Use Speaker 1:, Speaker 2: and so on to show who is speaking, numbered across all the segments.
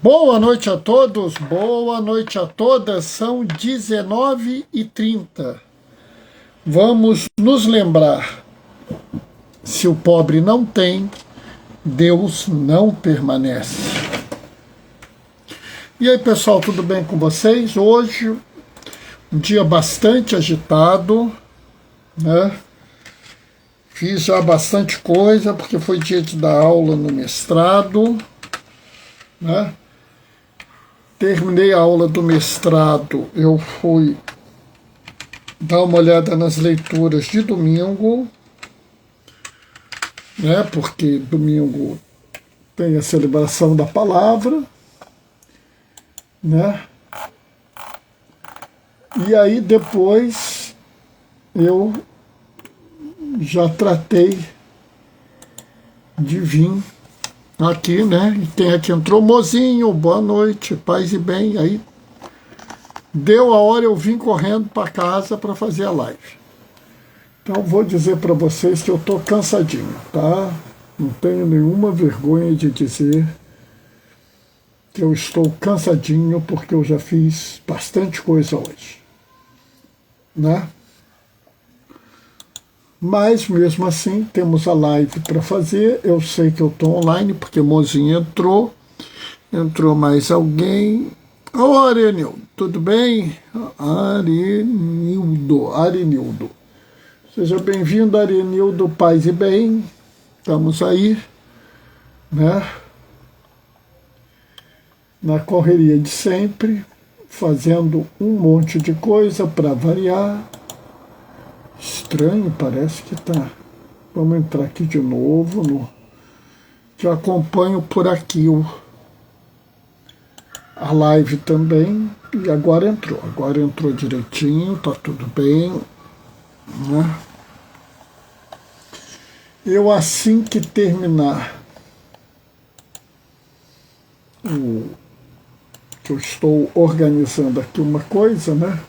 Speaker 1: Boa noite a todos, boa noite a todas, são 19h30. Vamos nos lembrar, se o pobre não tem, Deus não permanece. E aí pessoal, tudo bem com vocês? Hoje, um dia bastante agitado, né? Fiz já bastante coisa, porque foi dia de dar aula no mestrado, né? Terminei a aula do mestrado, eu fui dar uma olhada nas leituras de domingo, né? Porque domingo tem a celebração da palavra, né? E aí depois eu já tratei de vir aqui, né? E tem aqui, entrou mozinho, boa noite, paz e bem. Aí deu a hora, eu vim correndo para casa para fazer a live. Então vou dizer para vocês que eu tô cansadinho, tá? Não tenho nenhuma vergonha de dizer que eu estou cansadinho, porque eu já fiz bastante coisa hoje, né? Mas, mesmo assim, temos a live para fazer. Eu sei que eu estou online, porque mozinho entrou. Entrou mais alguém. Ô, Arenildo, tudo bem? Arenildo. Seja bem-vindo, Arenildo, paz e bem. Estamos aí, né? Na correria de sempre, fazendo um monte de coisa para variar. Estranho, parece que tá. Vamos entrar aqui de novo. Te acompanho por aqui a live também. E agora entrou direitinho, tá tudo bem, né? Eu, assim que terminar que eu estou organizando aqui uma coisa, né?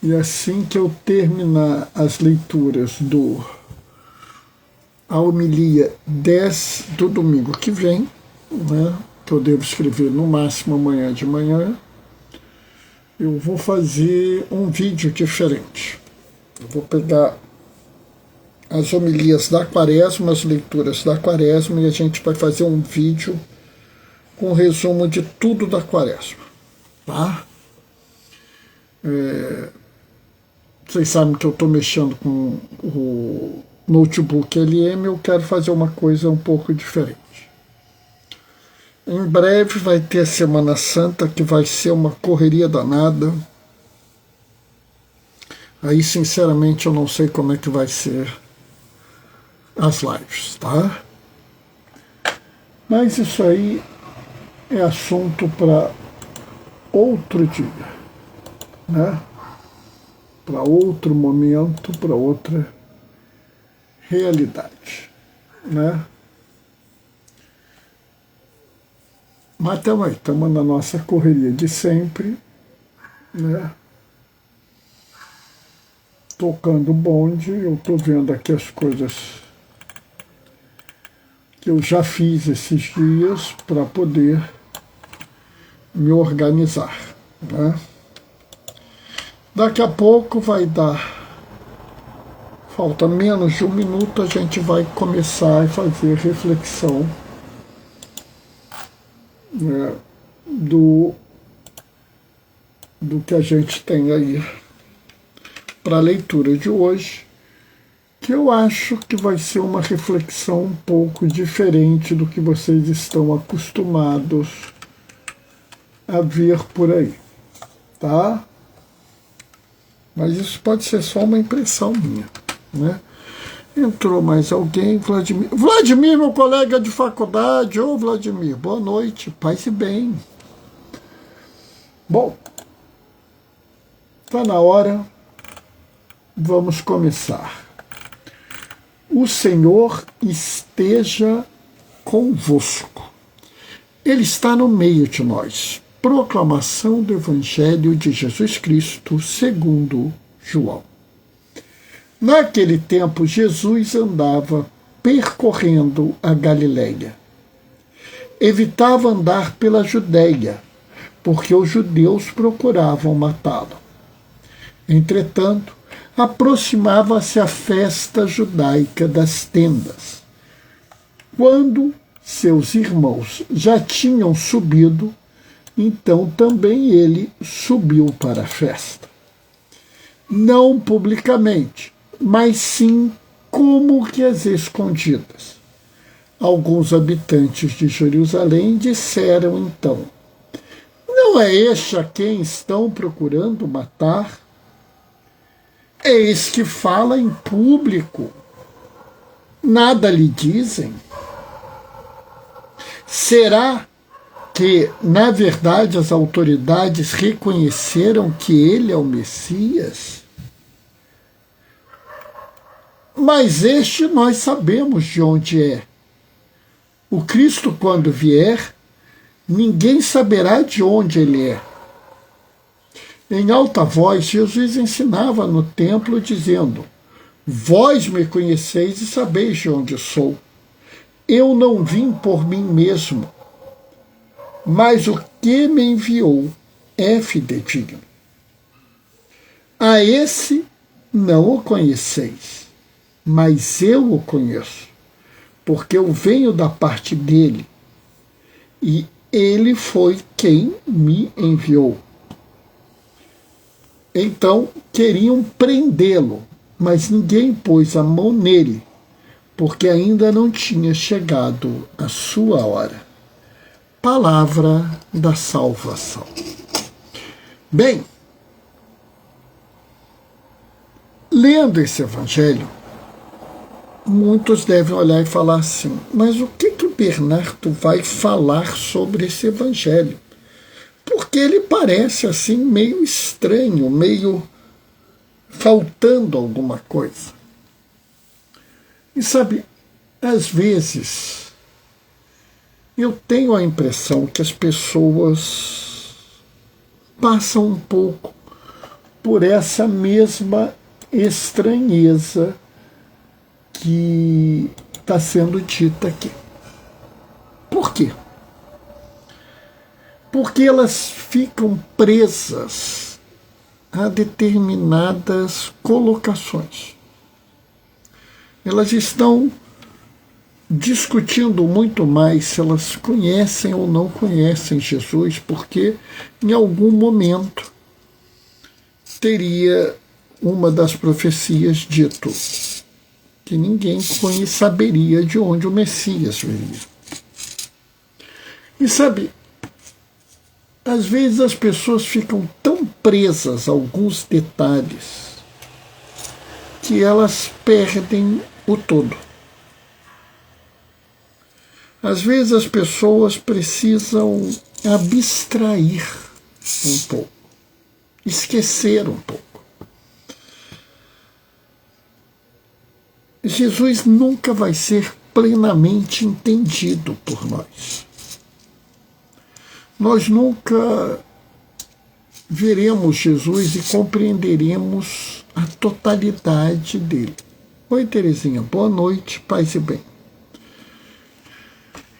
Speaker 1: E assim que eu terminar as leituras a homilia 10 do domingo que vem, né, que eu devo escrever no máximo amanhã de manhã, eu vou fazer um vídeo diferente. Eu vou pegar as homilias da Quaresma, as leituras da Quaresma, e a gente vai fazer um vídeo com resumo de tudo da Quaresma, tá? Vocês sabem que eu estou mexendo com o notebook LM, eu quero fazer uma coisa um pouco diferente. Em breve vai ter a Semana Santa, que vai ser uma correria danada. Aí, sinceramente, eu não sei como é que vai ser as lives, tá? Mas isso aí é assunto para outro dia, né? Para outro momento, para outra realidade, né? Mas estamos na nossa correria de sempre, né? Tocando bonde, eu estou vendo aqui as coisas que eu já fiz esses dias para poder me organizar, né? Daqui a pouco vai dar, falta menos de um minuto, a gente vai começar a fazer reflexão, né, do que a gente tem aí para a leitura de hoje, que eu acho que vai ser uma reflexão um pouco diferente do que vocês estão acostumados a ver por aí, tá? Mas isso pode ser só uma impressão minha, né? Entrou mais alguém, Vladimir. Vladimir, meu colega de faculdade. Ô, Vladimir, boa noite, paz e bem. Bom, está na hora, vamos começar. O Senhor esteja convosco. Ele está no meio de nós. Proclamação do Evangelho de Jesus Cristo segundo João. Naquele tempo, Jesus andava percorrendo a Galileia. evitava andar pela Judéia, porque os judeus procuravam matá-lo. Entretanto, aproximava-se a festa judaica das tendas. Quando seus irmãos já tinham subido, então também ele subiu para a festa. Não publicamente, mas sim como que às escondidas. Alguns habitantes de Jerusalém disseram então: não é este a quem estão procurando matar? Eis que fala em público. Nada lhe dizem? Será que, na verdade, as autoridades reconheceram que ele é o Messias? Mas este nós sabemos de onde é. O Cristo, quando vier, ninguém saberá de onde ele é. Em alta voz, Jesus ensinava no templo, dizendo: vós me conheceis e sabeis de onde sou. Eu não vim por mim mesmo, mas o que me enviou é fidedigno. A esse não o conheceis, mas eu o conheço, porque eu venho da parte dele, e ele foi quem me enviou. Então queriam prendê-lo, mas ninguém pôs a mão nele, porque ainda não tinha chegado a sua hora. Palavra da salvação. Bem, lendo esse evangelho, muitos devem olhar e falar assim: mas o que o Bernardo vai falar sobre esse evangelho? Porque ele parece assim meio estranho, meio faltando alguma coisa. E sabe, às vezes eu tenho a impressão que as pessoas passam um pouco por essa mesma estranheza que está sendo dita aqui. Por quê? Porque elas ficam presas a determinadas colocações. Elas estão discutindo muito mais se elas conhecem ou não conhecem Jesus, porque em algum momento teria uma das profecias dito que ninguém saberia de onde o Messias viria. E sabe, às vezes as pessoas ficam tão presas a alguns detalhes que elas perdem o todo. Às vezes as pessoas precisam abstrair um pouco, esquecer um pouco. Jesus nunca vai ser plenamente entendido por nós. Nós nunca veremos Jesus e compreenderemos a totalidade dele. Oi, Terezinha, boa noite, paz e bem.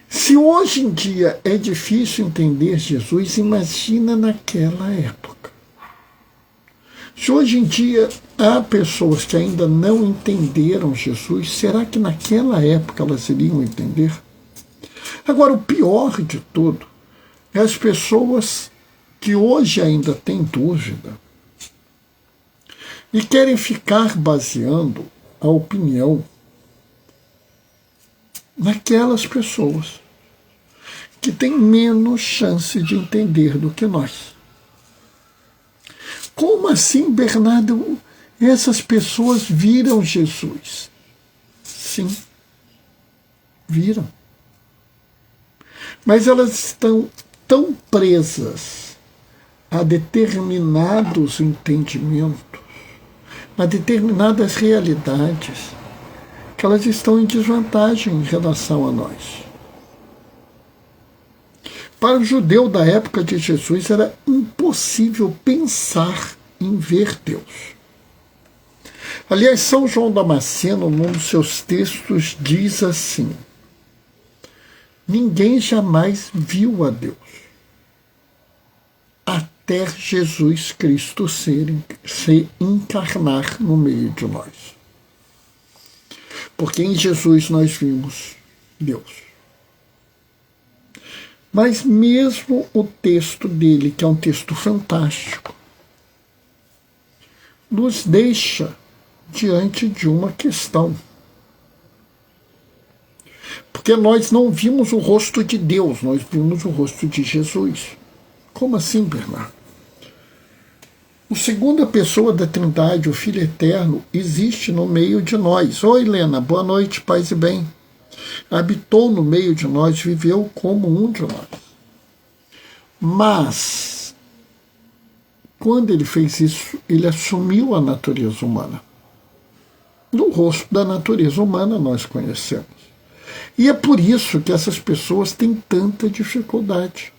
Speaker 1: Se hoje em dia é difícil entender Jesus, imagina naquela época. Se hoje em dia há pessoas que ainda não entenderam Jesus, será que naquela época elas iriam entender? Agora, o pior de tudo é as pessoas que hoje ainda têm dúvida e querem ficar baseando a opinião naquelas pessoas que têm menos chance de entender do que nós. Como assim, Bernardo? Essas pessoas viram Jesus? Sim, viram. Mas elas estão tão presas a determinados entendimentos, a determinadas realidades, que elas estão em desvantagem em relação a nós. Para o judeu da época de Jesus era impossível pensar em ver Deus. Aliás, São João Damasceno, num dos seus textos, diz assim: Ninguém jamais viu a Deus até Jesus Cristo se encarnar no meio de nós. Porque em Jesus nós vimos Deus. Mas mesmo o texto dele, que é um texto fantástico, nos deixa diante de uma questão. Porque nós não vimos o rosto de Deus, nós vimos o rosto de Jesus. Como assim, Bernardo? O segunda pessoa da Trindade, o Filho Eterno, existe no meio de nós. Oi, Helena, boa noite, paz e bem. Habitou no meio de nós, viveu como um de nós. Mas, quando ele fez isso, ele assumiu a natureza humana. No rosto da natureza humana nós conhecemos. E é por isso que essas pessoas têm tanta dificuldade.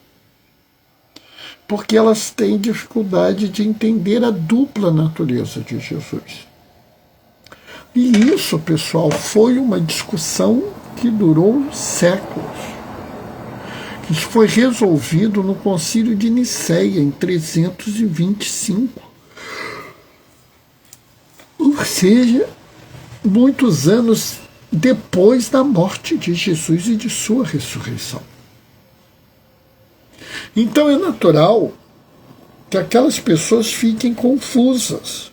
Speaker 1: Porque elas têm dificuldade de entender a dupla natureza de Jesus. E isso, pessoal, foi uma discussão que durou séculos. Que foi resolvido no Concílio de Nicéia, em 325. Ou seja, muitos anos depois da morte de Jesus e de sua ressurreição. Então é natural que aquelas pessoas fiquem confusas.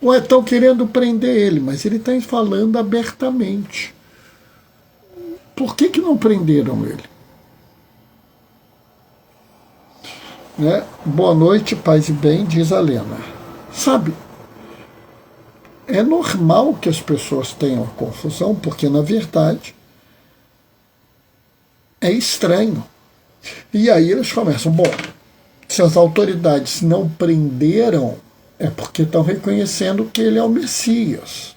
Speaker 1: Ou estão querendo prender ele, mas ele está falando abertamente. Por que não prenderam ele? Né? Boa noite, paz e bem, diz a Lena. Sabe, é normal que as pessoas tenham confusão, porque, na verdade, é estranho. E aí eles começam, bom, se as autoridades não prenderam, é porque estão reconhecendo que ele é o Messias.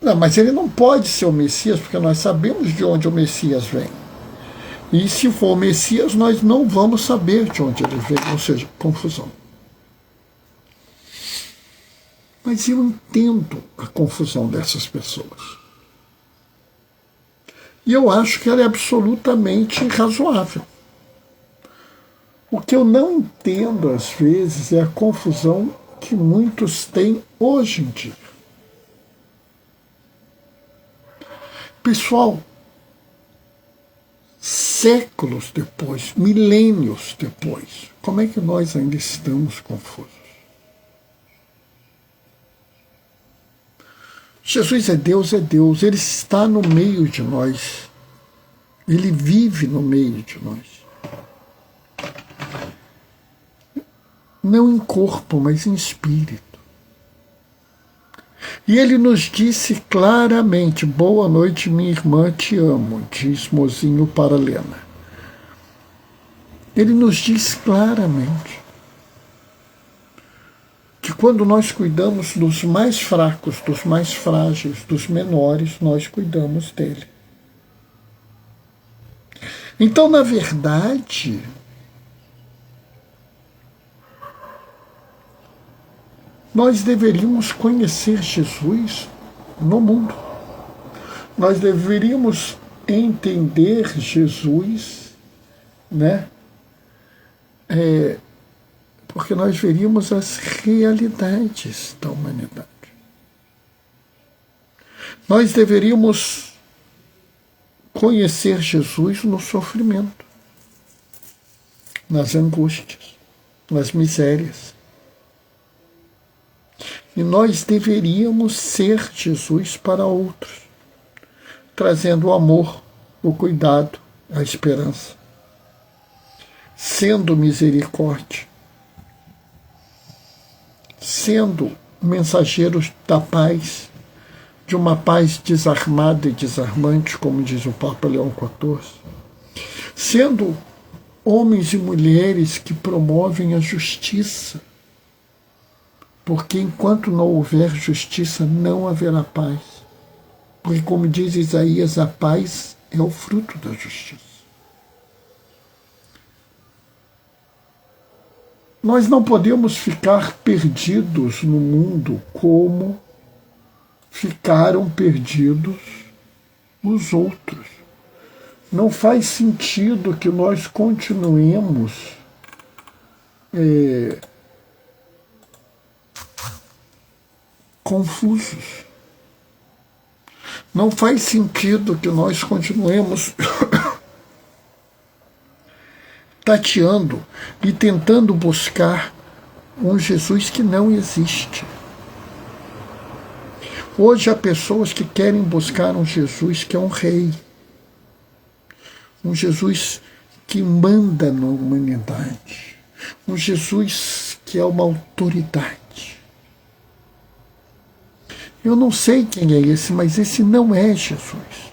Speaker 1: Não, mas ele não pode ser o Messias, porque nós sabemos de onde o Messias vem. E se for o Messias, nós não vamos saber de onde ele vem, ou seja, confusão. Mas eu entendo a confusão dessas pessoas. E eu acho que ela é absolutamente razoável. O que eu não entendo, às vezes, é a confusão que muitos têm hoje em dia. Pessoal, séculos depois, milênios depois, como é que nós ainda estamos confusos? Jesus é Deus, ele está no meio de nós, ele vive no meio de nós. Não em corpo, mas em espírito. E ele nos disse claramente, boa noite, minha irmã, te amo, diz Mozinho para Lena. Ele nos diz claramente que quando nós cuidamos dos mais fracos, dos mais frágeis, dos menores, nós cuidamos dele. Então, na verdade, nós deveríamos conhecer Jesus no mundo. Nós deveríamos entender Jesus, né? Porque nós veríamos as realidades da humanidade. Nós deveríamos conhecer Jesus no sofrimento, nas angústias, nas misérias. E nós deveríamos ser Jesus para outros, trazendo o amor, o cuidado, a esperança, sendo misericórdia, sendo mensageiros da paz, de uma paz desarmada e desarmante, como diz o Papa Leão XIV, sendo homens e mulheres que promovem a justiça, porque enquanto não houver justiça, não haverá paz. Porque, como diz Isaías, a paz é o fruto da justiça. Nós não podemos ficar perdidos no mundo como ficaram perdidos os outros. Não faz sentido que nós continuemos confusos. Não faz sentido que nós continuemos tateando e tentando buscar um Jesus que não existe. Hoje há pessoas que querem buscar um Jesus que é um rei, um Jesus que manda na humanidade, um Jesus que é uma autoridade. Eu não sei quem é esse, mas esse não é Jesus.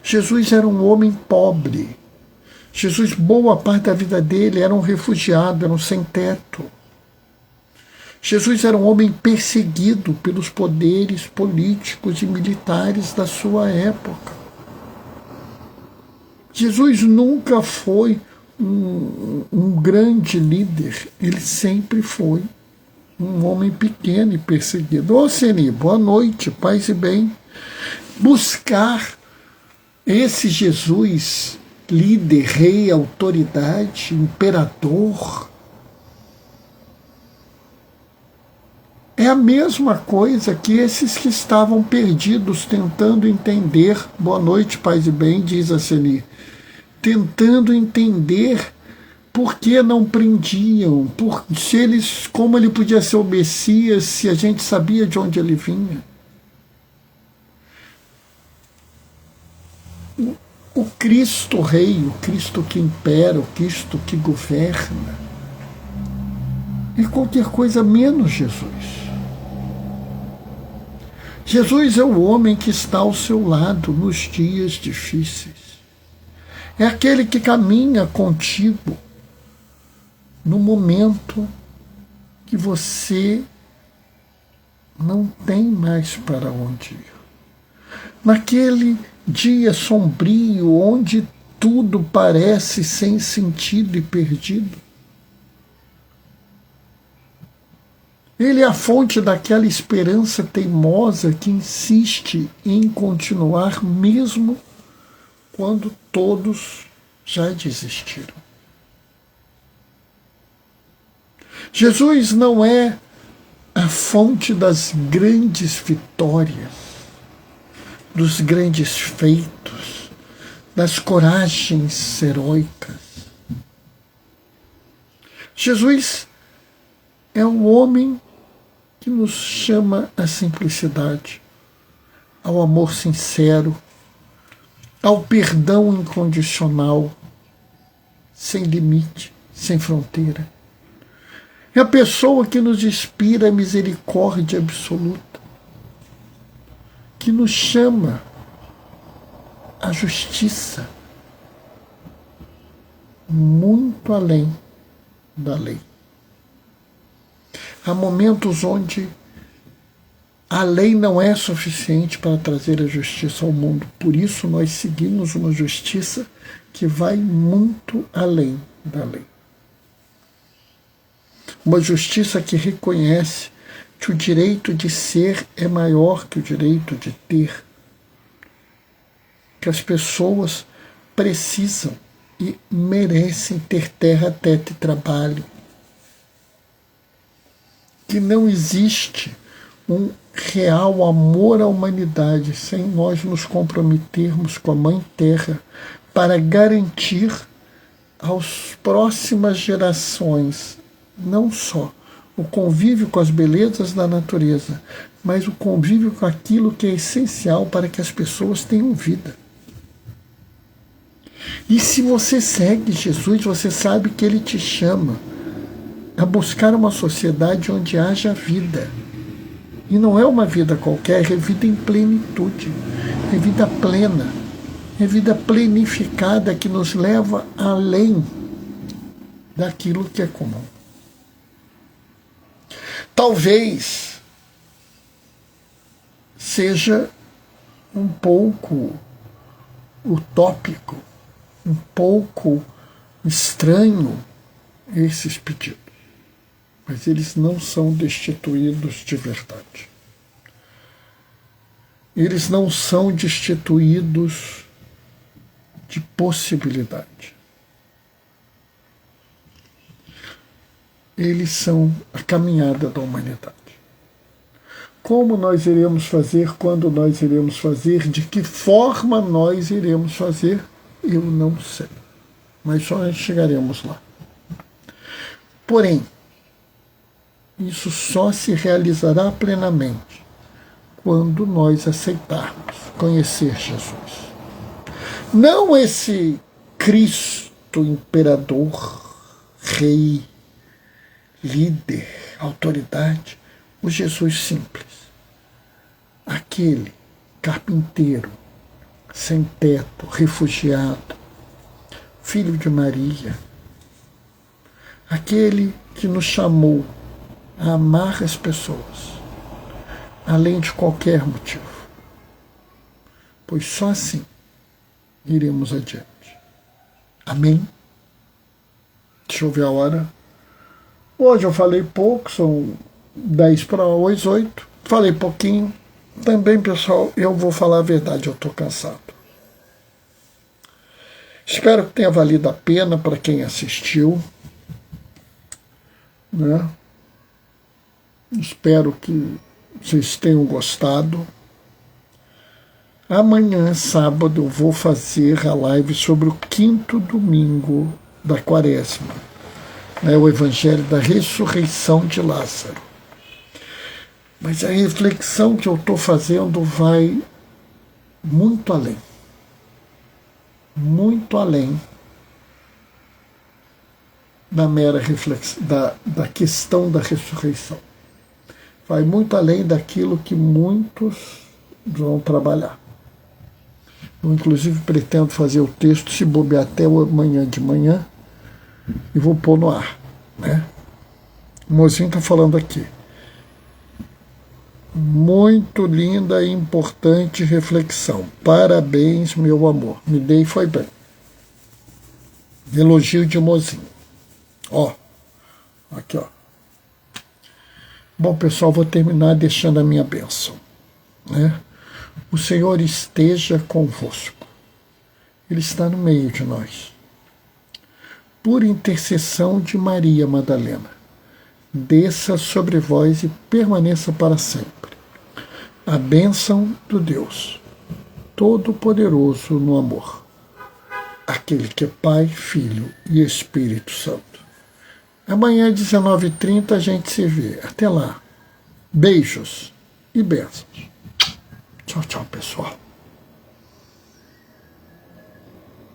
Speaker 1: Jesus era um homem pobre. Jesus, boa parte da vida dele, era um refugiado, era um sem-teto. Jesus era um homem perseguido pelos poderes políticos e militares da sua época. Jesus nunca foi um grande líder, ele sempre foi um homem pequeno e perseguido. Ô Seni, boa noite, paz e bem. Buscar esse Jesus, líder, rei, autoridade, imperador, é a mesma coisa que esses que estavam perdidos tentando entender, boa noite, paz e bem, diz a Seni, tentando entender por que não prendiam, como ele podia ser o Messias se a gente sabia de onde ele vinha. O Cristo Rei, o Cristo que impera, o Cristo que governa, é qualquer coisa menos Jesus. Jesus é o homem que está ao seu lado nos dias difíceis. É aquele que caminha contigo no momento que você não tem mais para onde ir. Naquele dia sombrio, onde tudo parece sem sentido e perdido. Ele é a fonte daquela esperança teimosa que insiste em continuar mesmo quando todos já desistiram. Jesus não é a fonte das grandes vitórias, dos grandes feitos, das coragens heróicas. Jesus é um homem que nos chama à simplicidade, ao amor sincero, ao perdão incondicional, sem limite, sem fronteira. É a pessoa que nos inspira a misericórdia absoluta, que nos chama à justiça, muito além da lei. Há momentos onde a lei não é suficiente para trazer a justiça ao mundo. Por isso nós seguimos uma justiça que vai muito além da lei. Uma justiça que reconhece que o direito de ser é maior que o direito de ter. Que as pessoas precisam e merecem ter terra, teto e trabalho. Que não existe um real amor à humanidade sem nós nos comprometermos com a Mãe Terra para garantir às próximas gerações não só o convívio com as belezas da natureza, mas o convívio com aquilo que é essencial para que as pessoas tenham vida. E se você segue Jesus, você sabe que ele te chama a buscar uma sociedade onde haja vida. E não é uma vida qualquer, é vida em plenitude, é vida plena, é vida plenificada que nos leva além daquilo que é comum. Talvez seja um pouco utópico, um pouco estranho esses pedidos, mas eles não são destituídos de verdade. eles não são destituídos de possibilidade. Eles são a caminhada da humanidade. Como nós iremos fazer, quando nós iremos fazer, de que forma nós iremos fazer, eu não sei. Mas só chegaremos lá. Porém, isso só se realizará plenamente quando nós aceitarmos conhecer Jesus. Não esse Cristo imperador, rei, líder, autoridade, o Jesus simples. Aquele carpinteiro, sem teto, refugiado, filho de Maria. Aquele que nos chamou a amar as pessoas, além de qualquer motivo. Pois só assim iremos adiante. Amém? Deixa eu ver a hora. Hoje eu falei pouco, são 10 para 8. Falei pouquinho. Também, pessoal, eu vou falar a verdade, eu estou cansado. Espero que tenha valido a pena para quem assistiu. Né? Espero que vocês tenham gostado. Amanhã, sábado, eu vou fazer a live sobre o 5º domingo da Quaresma, né? O Evangelho da Ressurreição de Lázaro. Mas a reflexão que eu estou fazendo vai muito além. Muito além da mera reflexão, da questão da ressurreição. Vai muito além daquilo que muitos vão trabalhar. Eu, inclusive, pretendo fazer o texto, se bobear até amanhã de manhã, e vou pôr no ar. Né? O mozinho está falando aqui. Muito linda e importante reflexão. Parabéns, meu amor. Me dei foi bem. Elogio de mozinho. Ó. Aqui, ó. Bom, pessoal, vou terminar deixando a minha bênção. Né? O Senhor esteja convosco. Ele está no meio de nós. Por intercessão de Maria Madalena, desça sobre vós e permaneça para sempre a bênção do Deus Todo-Poderoso no amor, aquele que é Pai, Filho e Espírito Santo. Amanhã, às 19h30, a gente se vê. Até lá. Beijos e bênçãos. Tchau, tchau, pessoal.